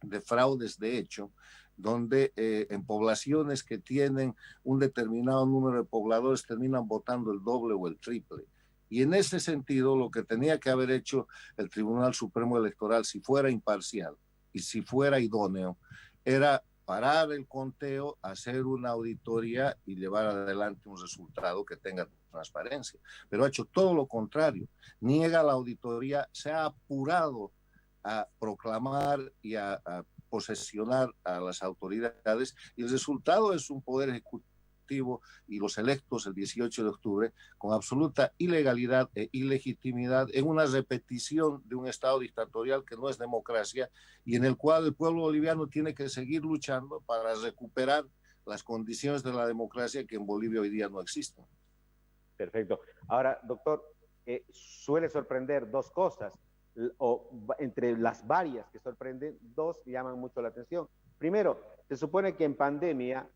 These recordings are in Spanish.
de fraudes de hecho, donde en poblaciones que tienen un determinado número de pobladores terminan votando el doble o el triple. Y en ese sentido, lo que tenía que haber hecho el Tribunal Supremo Electoral, si fuera imparcial y si fuera idóneo, era parar el conteo, hacer una auditoría y llevar adelante un resultado que tenga transparencia. Pero ha hecho todo lo contrario. Niega la auditoría, se ha apurado a proclamar y a posesionar a las autoridades, y el resultado es un poder ejecutivo y los electos el 18 de octubre con absoluta ilegalidad e ilegitimidad en una repetición de un Estado dictatorial que no es democracia y en el cual el pueblo boliviano tiene que seguir luchando para recuperar las condiciones de la democracia que en Bolivia hoy día no existen. Perfecto. Ahora, doctor, suele sorprender dos cosas, o entre las varias que sorprenden, dos llaman mucho la atención. Primero, se supone que en pandemia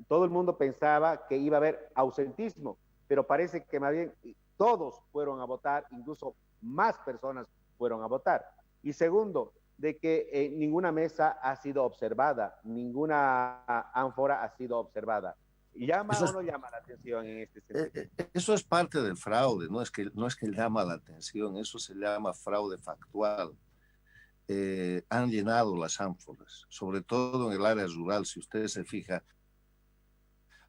todo el mundo pensaba que iba a haber ausentismo, pero parece que más bien todos fueron a votar, incluso más personas fueron a votar. Y segundo, de que ninguna mesa ha sido observada, ninguna ánfora ha sido observada. ¿Llama o no llama la atención en este sentido? Eso es parte del fraude, no es que llama la atención, eso se llama fraude factual. Han llenado las ánforas, sobre todo en el área rural. Si usted se fija,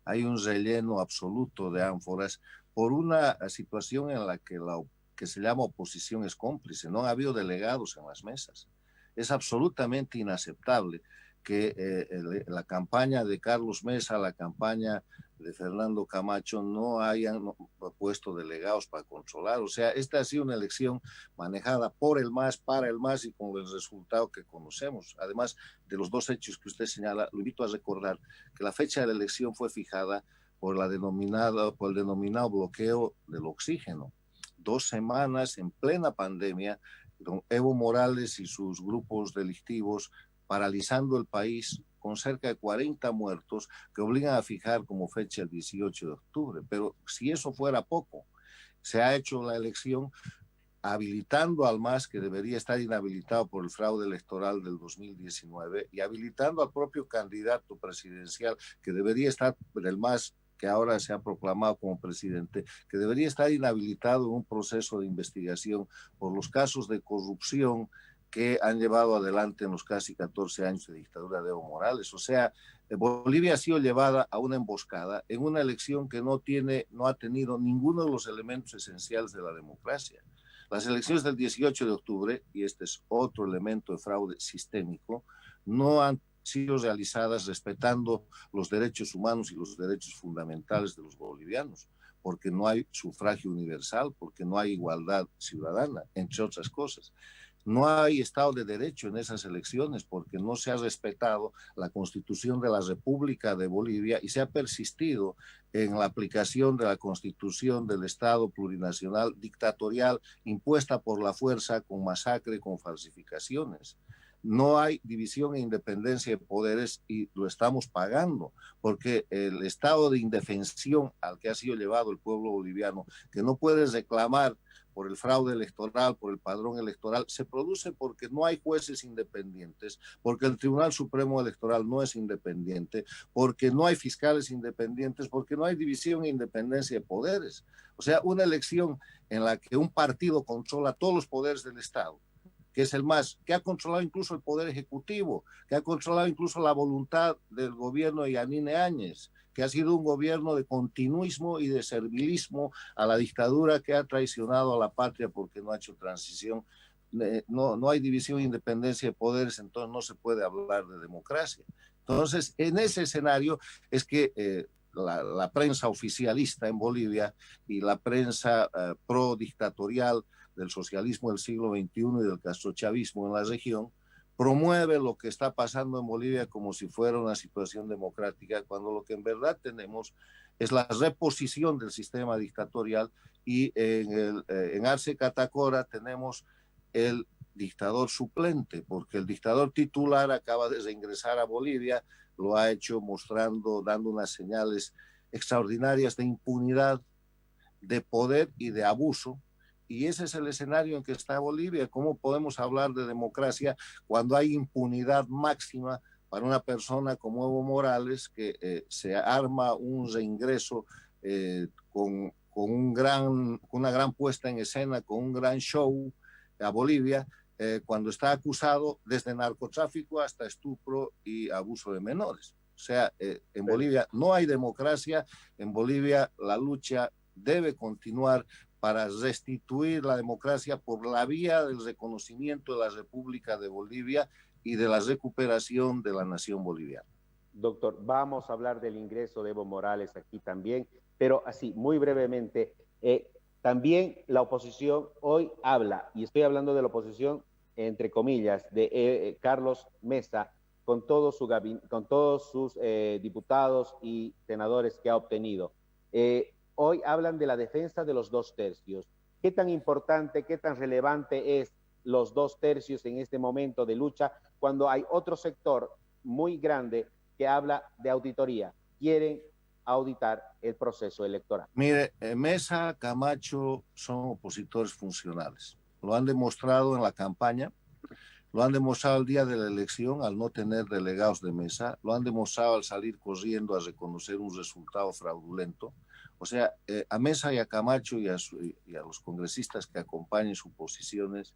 hay un relleno absoluto de ánforas por una situación en la que se llama oposición es cómplice. No ha habido delegados en las mesas. Es absolutamente inaceptable que la campaña de Carlos Mesa, la campaña de Fernando Camacho no hayan puesto delegados para controlar. O sea, esta ha sido una elección manejada por el MAS, para el MAS y con el resultado que conocemos. Además de los dos hechos que usted señala, lo invito a recordar que la fecha de la elección fue fijada por el denominado bloqueo del oxígeno. 2 semanas en plena pandemia, con Evo Morales y sus grupos delictivos paralizando el país con cerca de 40 muertos que obligan a fijar como fecha el 18 de octubre. Pero si eso fuera poco, se ha hecho la elección habilitando al MAS, que debería estar inhabilitado por el fraude electoral del 2019, y habilitando al propio candidato presidencial, que debería estar el MAS, que ahora se ha proclamado como presidente, que debería estar inhabilitado en un proceso de investigación por los casos de corrupción que han llevado adelante en los casi 14 años de dictadura de Evo Morales. O sea, Bolivia ha sido llevada a una emboscada en una elección que no ha tenido ninguno de los elementos esenciales de la democracia. Las elecciones del 18 de octubre, y este es otro elemento de fraude sistémico, no han sido realizadas respetando los derechos humanos y los derechos fundamentales de los bolivianos, porque no hay sufragio universal, porque no hay igualdad ciudadana, entre otras cosas. No hay Estado de Derecho en esas elecciones porque no se ha respetado la Constitución de la República de Bolivia y se ha persistido en la aplicación de la Constitución del Estado plurinacional dictatorial impuesta por la fuerza con masacre, con falsificaciones. No hay división e independencia de poderes y lo estamos pagando porque el estado de indefensión al que ha sido llevado el pueblo boliviano, que no puede reclamar por el fraude electoral, por el padrón electoral, se produce porque no hay jueces independientes, porque el Tribunal Supremo Electoral no es independiente, porque no hay fiscales independientes, porque no hay división e independencia de poderes. O sea, una elección en la que un partido controla todos los poderes del Estado, que es el MAS, que ha controlado incluso el Poder Ejecutivo, que ha controlado incluso la voluntad del gobierno de Yanine Áñez, que ha sido un gobierno de continuismo y de servilismo a la dictadura que ha traicionado a la patria porque no ha hecho transición. No hay división e independencia de poderes, entonces no se puede hablar de democracia. Entonces, en ese escenario es que la prensa oficialista en Bolivia y la prensa pro-dictatorial del socialismo del siglo XXI y del castrochavismo en la región, promueve lo que está pasando en Bolivia como si fuera una situación democrática, cuando lo que en verdad tenemos es la reposición del sistema dictatorial y en Arce Catacora tenemos el dictador suplente, porque el dictador titular acaba de reingresar a Bolivia, lo ha hecho mostrando, dando unas señales extraordinarias de impunidad, de poder y de abuso, y ese es el escenario en que está Bolivia. ¿Cómo podemos hablar de democracia cuando hay impunidad máxima para una persona como Evo Morales, que se arma un reingreso con una gran puesta en escena, con un gran show a Bolivia, cuando está acusado desde narcotráfico hasta estupro y abuso de menores? O sea, en Bolivia no hay democracia, en Bolivia la lucha debe continuar para restituir la democracia por la vía del reconocimiento de la República de Bolivia y de la recuperación de la nación boliviana. Doctor, vamos a hablar del ingreso de Evo Morales aquí también, pero así, muy brevemente, también la oposición hoy habla, y estoy hablando de la oposición, entre comillas, de Carlos Mesa, con todos sus diputados y senadores que ha obtenido. Hoy hablan de la defensa de los 2/3. ¿Qué tan importante, qué tan relevante es los 2/3 en este momento de lucha cuando hay otro sector muy grande que habla de auditoría? Quieren auditar el proceso electoral. Mire, Mesa, Camacho son opositores funcionales. Lo han demostrado en la campaña, lo han demostrado el día de la elección al no tener delegados de Mesa, lo han demostrado al salir corriendo a reconocer un resultado fraudulento. O sea, a Mesa y a Camacho y a los congresistas que acompañen sus posiciones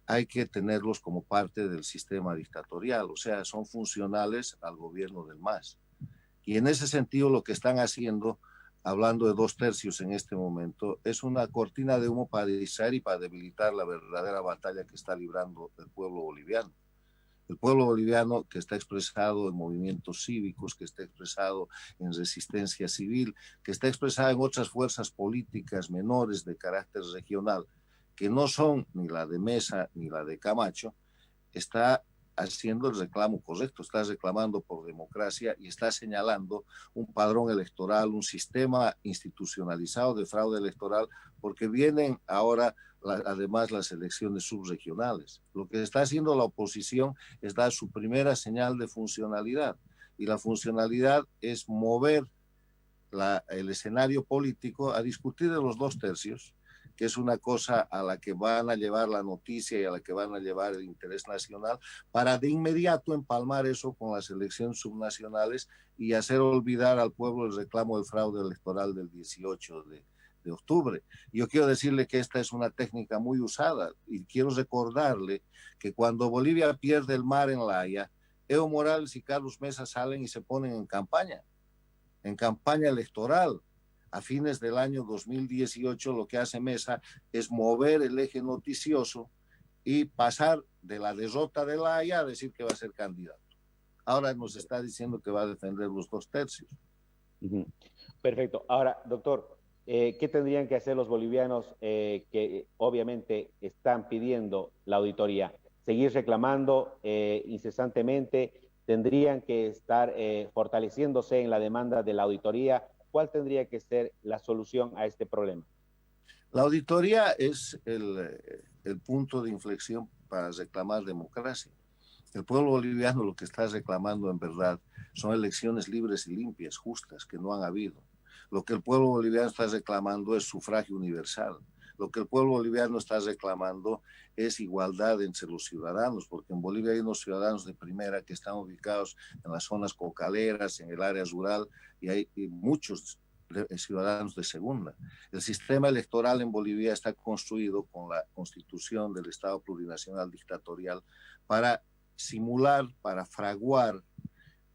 hay que tenerlos como parte del sistema dictatorial, o sea, son funcionales al gobierno del MAS. Y en ese sentido lo que están haciendo, hablando de 2/3 en este momento, es una cortina de humo para distraer y para debilitar la verdadera batalla que está librando el pueblo boliviano. El pueblo boliviano que está expresado en movimientos cívicos, que está expresado en resistencia civil, que está expresado en otras fuerzas políticas menores de carácter regional, que no son ni la de Mesa ni la de Camacho, está haciendo el reclamo correcto, está reclamando por democracia y está señalando un padrón electoral, un sistema institucionalizado de fraude electoral, porque vienen ahora además las elecciones subregionales. Lo que está haciendo la oposición es dar su primera señal de funcionalidad, y la funcionalidad es mover el escenario político a discutir de los 2/3, que es una cosa a la que van a llevar la noticia y a la que van a llevar el interés nacional, para de inmediato empalmar eso con las elecciones subnacionales y hacer olvidar al pueblo el reclamo del fraude electoral del 18 de octubre. Yo quiero decirle que esta es una técnica muy usada, y quiero recordarle que cuando Bolivia pierde el mar en La Haya, Evo Morales y Carlos Mesa salen y se ponen en campaña electoral. A fines del año 2018 lo que hace Mesa es mover el eje noticioso y pasar de la derrota de La Haya a decir que va a ser candidato. Ahora nos está diciendo que va a defender los 2/3. Perfecto. Ahora, doctor, ¿qué tendrían que hacer los bolivianos que obviamente están pidiendo la auditoría? ¿Seguir reclamando incesantemente? ¿Tendrían que estar fortaleciéndose en la demanda de la auditoría? ¿Cuál tendría que ser la solución a este problema? La auditoría es el punto de inflexión para reclamar democracia. El pueblo boliviano lo que está reclamando en verdad son elecciones libres y limpias, justas, que no han habido. Lo que el pueblo boliviano está reclamando es sufragio universal. Lo que el pueblo boliviano está reclamando es igualdad entre los ciudadanos, porque en Bolivia hay unos ciudadanos de primera que están ubicados en las zonas cocaleras, en el área rural, y hay muchos ciudadanos de segunda. El sistema electoral en Bolivia está construido con la constitución del Estado plurinacional dictatorial para simular, para fraguar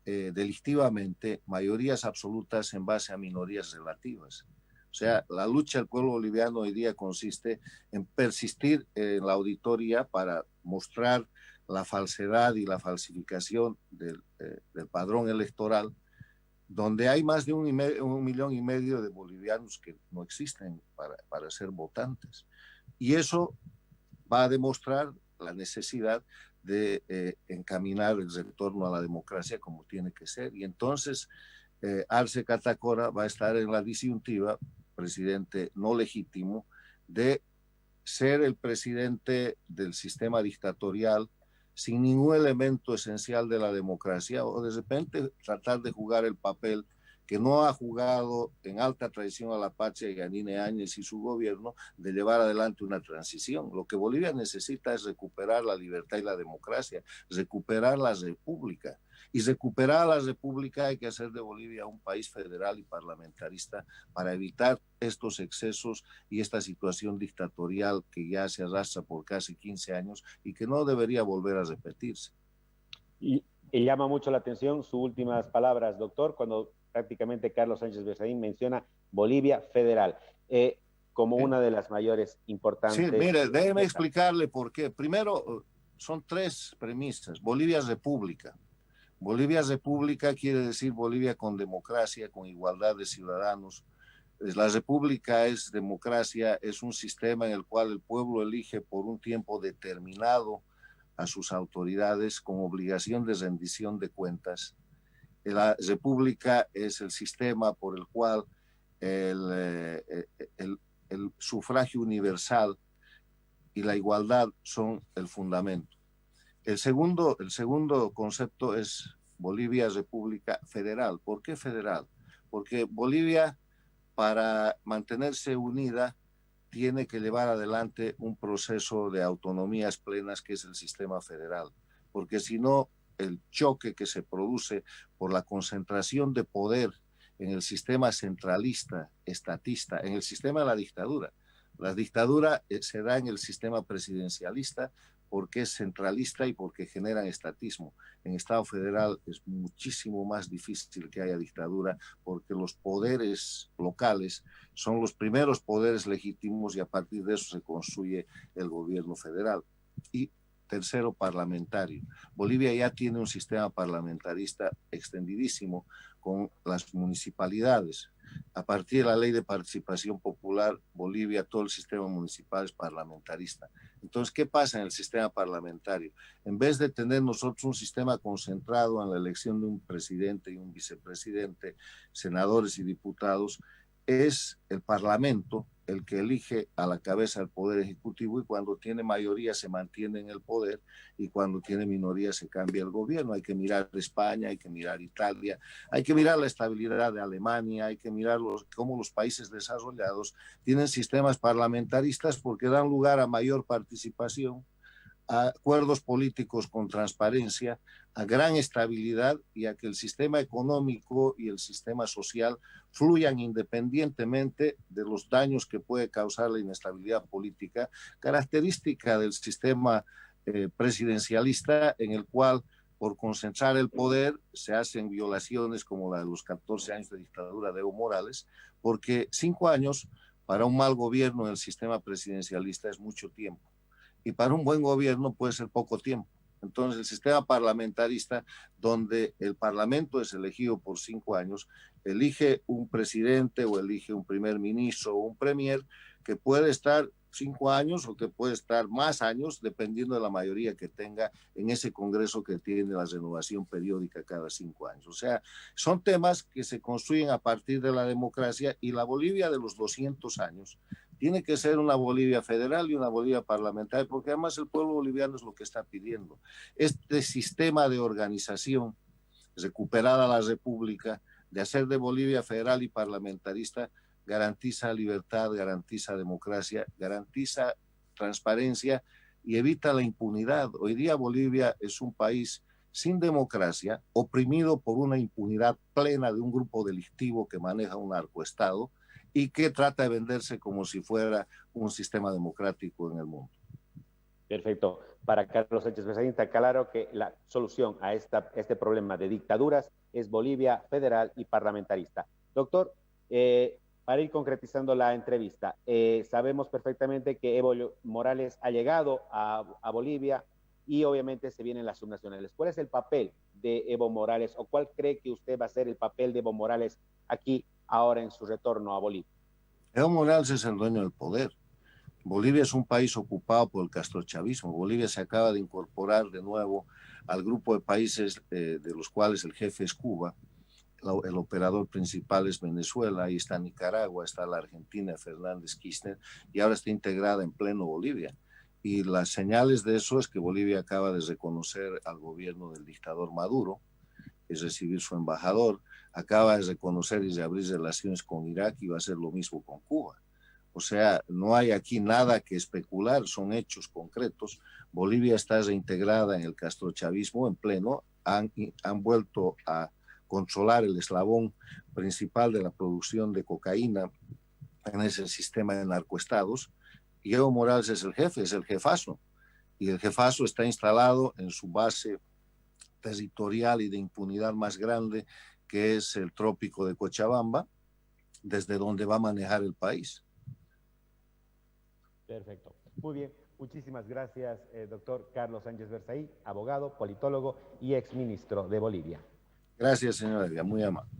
delictivamente mayorías absolutas en base a minorías relativas. O sea, la lucha del pueblo boliviano hoy día consiste en persistir en la auditoría para mostrar la falsedad y la falsificación del padrón electoral, donde hay más de 1,5 millones de bolivianos que no existen para ser votantes. Y eso va a demostrar la necesidad de encaminar el retorno a la democracia como tiene que ser. Y entonces Arce Catacora va a estar en la disyuntiva, presidente no legítimo, de ser el presidente del sistema dictatorial sin ningún elemento esencial de la democracia, o de repente tratar de jugar el papel que no ha jugado en alta traición a la patria Yanine Áñez y su gobierno de llevar adelante una transición. Lo que Bolivia necesita es recuperar la libertad y la democracia, recuperar la república. Y recuperar la república hay que hacer de Bolivia un país federal y parlamentarista para evitar estos excesos y esta situación dictatorial que ya se arrastra por casi 15 años y que no debería volver a repetirse. Y llama mucho la atención sus últimas palabras, doctor, cuando prácticamente Carlos Sánchez Besaín menciona Bolivia federal como una de las mayores importantes. Sí, mire, déjeme explicarle por qué. Primero, son tres premisas. Bolivia es república. Bolivia república quiere decir Bolivia con democracia, con igualdad de ciudadanos. La república es democracia, es un sistema en el cual el pueblo elige por un tiempo determinado a sus autoridades con obligación de rendición de cuentas. La república es el sistema por el cual el sufragio universal y la igualdad son el fundamento. El segundo concepto es Bolivia República Federal. ¿Por qué federal? Porque Bolivia, para mantenerse unida, tiene que llevar adelante un proceso de autonomías plenas que es el sistema federal. Porque si no, el choque que se produce por la concentración de poder en el sistema centralista, estatista, en el sistema de la dictadura. La dictadura se da en el sistema presidencialista porque es centralista y porque generan estatismo. En Estado federal es muchísimo más difícil que haya dictadura porque los poderes locales son los primeros poderes legítimos y a partir de eso se construye el gobierno federal. Y tercero, parlamentario. Bolivia ya tiene un sistema parlamentarista extendidísimo con las municipalidades. A partir de la ley de participación popular, Bolivia, todo el sistema municipal es parlamentarista. Entonces, ¿qué pasa en el sistema parlamentario? En vez de tener nosotros un sistema concentrado en la elección de un presidente y un vicepresidente, senadores y diputados, es el Parlamento el que elige a la cabeza del Poder Ejecutivo y cuando tiene mayoría se mantiene en el poder y cuando tiene minoría se cambia el gobierno. Hay que mirar España, hay que mirar Italia, hay que mirar la estabilidad de Alemania, hay que mirar cómo los países desarrollados tienen sistemas parlamentaristas porque dan lugar a mayor participación, a acuerdos políticos con transparencia, a gran estabilidad y a que el sistema económico y el sistema social fluyan independientemente de los daños que puede causar la inestabilidad política, característica del sistema presidencialista en el cual por concentrar el poder se hacen violaciones como la de los 14 años de dictadura de Evo Morales, porque 5 años para un mal gobierno en el sistema presidencialista es mucho tiempo. Y para un buen gobierno puede ser poco tiempo. Entonces, el sistema parlamentarista, donde el parlamento es elegido por 5 años, elige un presidente o elige un primer ministro o un premier que puede estar 5 años o que puede estar más años, dependiendo de la mayoría que tenga en ese Congreso que tiene la renovación periódica cada 5 años. O sea, son temas que se construyen a partir de la democracia y la Bolivia de los 200 años tiene que ser una Bolivia federal y una Bolivia parlamentaria, porque además el pueblo boliviano es lo que está pidiendo. Este sistema de organización, recuperada la república, de hacer de Bolivia federal y parlamentarista, garantiza libertad, garantiza democracia, garantiza transparencia y evita la impunidad. Hoy día Bolivia es un país sin democracia, oprimido por una impunidad plena de un grupo delictivo que maneja un narcoestado y que trata de venderse como si fuera un sistema democrático en el mundo. Perfecto. Para Carlos Sánchez Besaín está claro que la solución a este problema de dictaduras es Bolivia federal y parlamentarista. Doctor, para ir concretizando la entrevista, sabemos perfectamente que Evo Morales ha llegado a Bolivia y obviamente se vienen las subnacionales. ¿Cuál es el papel de Evo Morales o cuál cree que usted va a ser el papel de Evo Morales aquí ahora en su retorno a Bolivia? Evo Morales es el dueño del poder. Bolivia es un país ocupado por el castrochavismo. Bolivia se acaba de incorporar de nuevo al grupo de países de los cuales el jefe es Cuba. El operador principal es Venezuela, ahí está Nicaragua, está la Argentina, Fernández Kirchner, y ahora está integrada en pleno Bolivia. Y las señales de eso es que Bolivia acaba de reconocer al gobierno del dictador Maduro de recibir su embajador, acaba de reconocer y de abrir relaciones con Irak y va a hacer lo mismo con Cuba. O sea, no hay aquí nada que especular, son hechos concretos. Bolivia está reintegrada en el castrochavismo en pleno, han vuelto a controlar el eslabón principal de la producción de cocaína en ese sistema de narcoestados. Y Evo Morales es el jefe, es el jefazo. Y el jefazo está instalado en su base territorial y de impunidad más grande, que es el trópico de Cochabamba, desde donde va a manejar el país. Perfecto. Muy bien. Muchísimas gracias, doctor Carlos Sánchez Berzaí, abogado, politólogo y exministro de Bolivia. Gracias, señora Elvia, muy amable.